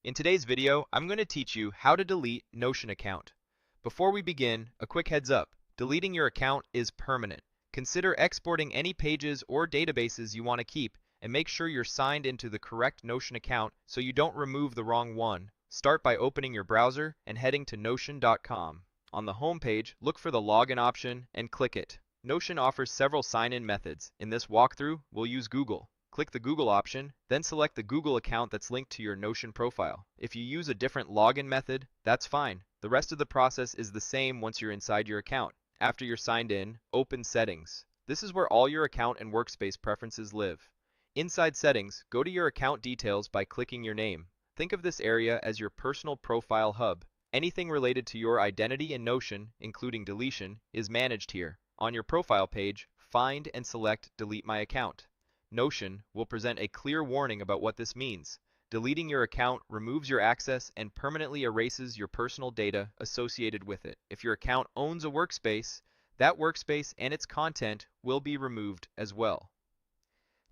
In today's video, I'm going to teach you how to delete Notion account. Before we begin, a quick heads up. Deleting your account is permanent. Consider exporting any pages or databases you want to keep and make sure you're signed into the correct Notion account so you don't remove the wrong one. Start by opening your browser and heading to notion.com. On the home page, look for the login option and click it. Notion offers several sign-in methods. In this walkthrough, we'll use Google. Click the Google option, then select the Google account that's linked to your Notion profile. If you use a different login method, that's fine. The rest of the process is the same once you're inside your account. After you're signed in, open Settings. This is where all your account and workspace preferences live. Inside Settings, go to your account details by clicking your name. Think of this area as your personal profile hub. Anything related to your identity in Notion, including deletion, is managed here. On your profile page, find and select Delete My Account. Notion will present a clear warning about what this means. Deleting your account removes your access and permanently erases your personal data associated with it. If your account owns a workspace, that workspace and its content will be removed as well.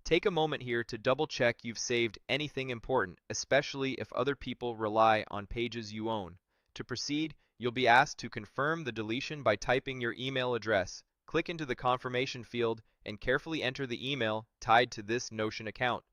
Take a moment here to double check you've saved anything important, especially if other people rely on pages you own. To proceed, you'll be asked to confirm the deletion by typing your email address. Click into the confirmation field and carefully enter the email tied to this Notion account.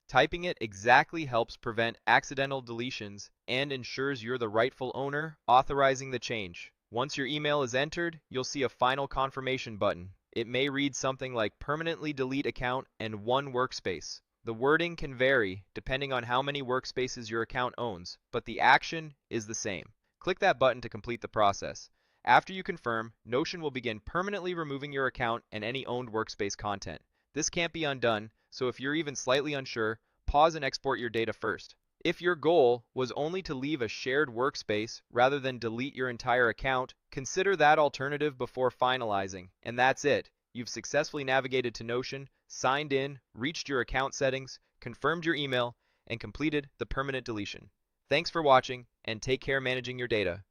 Typing it exactly helps prevent accidental deletions and ensures you're the rightful owner authorizing the change. Once your email is entered, you'll see a final confirmation button. It may read something like permanently delete account and one workspace. The wording can vary depending on how many workspaces your account owns, but the action is the same. Click that button to complete the process. After you confirm, Notion will begin permanently removing your account and any owned workspace content. This can't be undone, so if you're even slightly unsure, pause and export your data first. If your goal was only to leave a shared workspace rather than delete your entire account, consider that alternative before finalizing. And that's it. You've successfully navigated to Notion, signed in, reached your account settings, confirmed your email, and completed the permanent deletion. Thanks for watching, and take care managing your data.